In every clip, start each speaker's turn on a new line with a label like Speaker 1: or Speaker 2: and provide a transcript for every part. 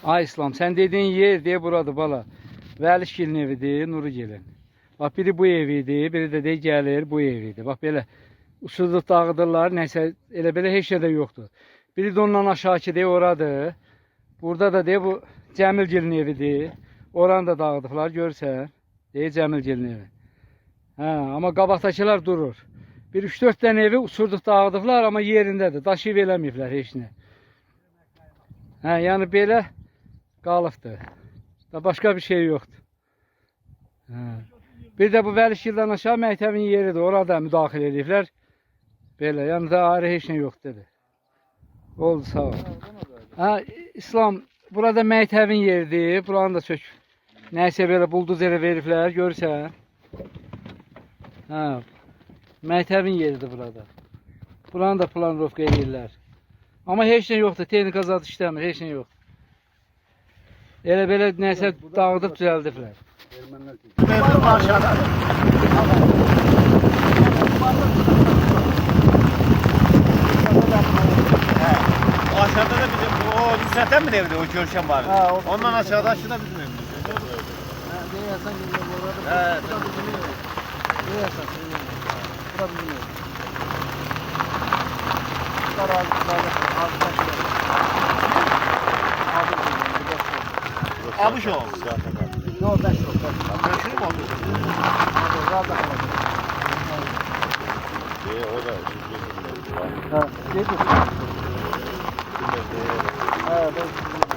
Speaker 1: Ay İslam, sen dediğin yer diye burada bala. Vəlişgilin evidir, Nuru gelin. Bak biri bu evidir, biri de gelir bu evidir. Bak böyle usulda dağıdırlar, neyse elə belə heç şey də yoxdur. Biri de ondan aşağıki deyə oradır. Burada da deyə bu Cəmilgilin evidir. Oranı da dağıdıblar, görürsən. Deyə Cəmilgilin evi. Hə, amma qabaqdakılar durur. Bir 3-4 dənə evi uçurduq dağıdıblar, amma yerindədir. Daşıyıb eləməyiblər heç nə. Hə, yəni belə qalıbdır. Da başqa bir şey yoxdur. Hə. Bir də bu Vəlişgildən aşağı məktəbin yeridir. Orada müdaxilə ediblər. Belə, yəni da ayrı heç nə yoxdur dedi. Oldu, sağ ol. Hə, İslam, burada məktəbin yeridir. Buranı da çök. Nəysə belə bulduz elə veriblər, görürsən. Hə, məktəbin yeridir burada. Buranı da planrovka edirlər. Amma heç nə yoxdur, texnika zat işləmir, heç nə yoxdur. Elə belə nəsə dağıdıb düzəldiblər.
Speaker 2: Aşağıda da bizim o Nusret'ten mi evde o görüşen var? Ondan aşağıda aşağıda bizim evimiz.
Speaker 1: Deyəsən geliyor bu arada.
Speaker 2: Evet.
Speaker 1: Deyəsən, bura bizim ev.
Speaker 2: Abış o.
Speaker 1: Yok, ben yok.
Speaker 2: Görüşür mü oldu?
Speaker 3: O da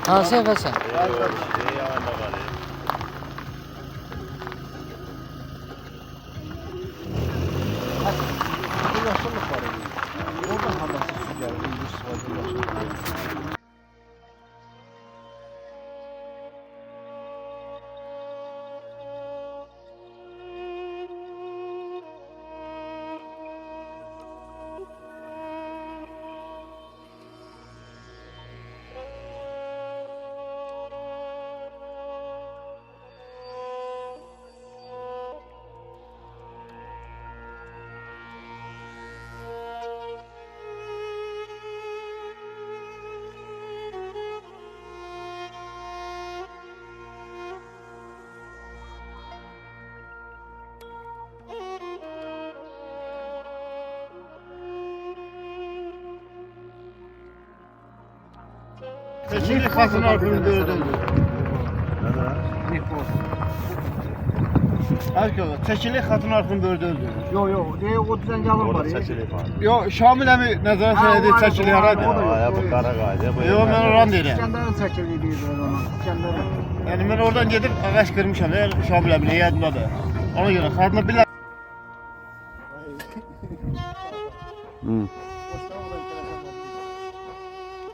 Speaker 1: Ha, ha, sen.
Speaker 2: Seçili kasın arkını gördüm. Herkese seçili katın arkını gördü öldü.
Speaker 1: Yok, diye o düzen yalın var ya.
Speaker 2: Yo Şamil abi nazaret söyledi seçili herhalde.
Speaker 3: Ya bu kara gaydı.
Speaker 2: Yo ben oran değilim.
Speaker 1: İskender'in seçildiği değil ona. İskender'in.
Speaker 2: Yani ben oradan gidip ağaç kırmışım. Şamil abi ne yadımda da. Ona göre kadına bir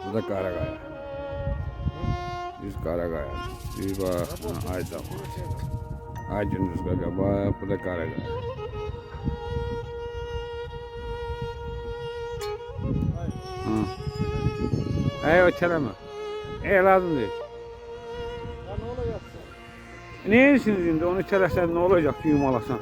Speaker 3: Bu da kara gaya. Düz kara gaya. Bir bak. Ay da. Ay gündüz gaya. Bak bu da kara gaya. Ay öteleme. Lazım değil. Ne yersiniz şimdi? Onu içersen ne olacak? Yumalasan.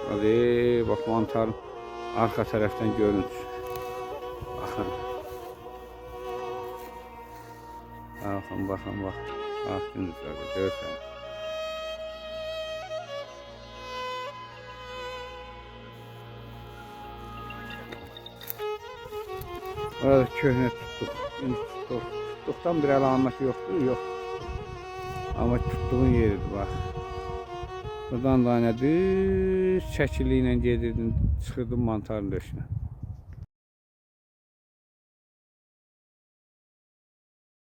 Speaker 3: Hadi bak mantarın arka taraftan görüntüsü. Bakın. Bakın. Bak gündüzlerde görsen. Orada köhne tuttuk. Tuttuktan bir alamet yoktu, yok. Ama tuttuğun yeridir bak. Buradan da düz çəkili ilə gedirdin, çıxırdın mantarın döşünə.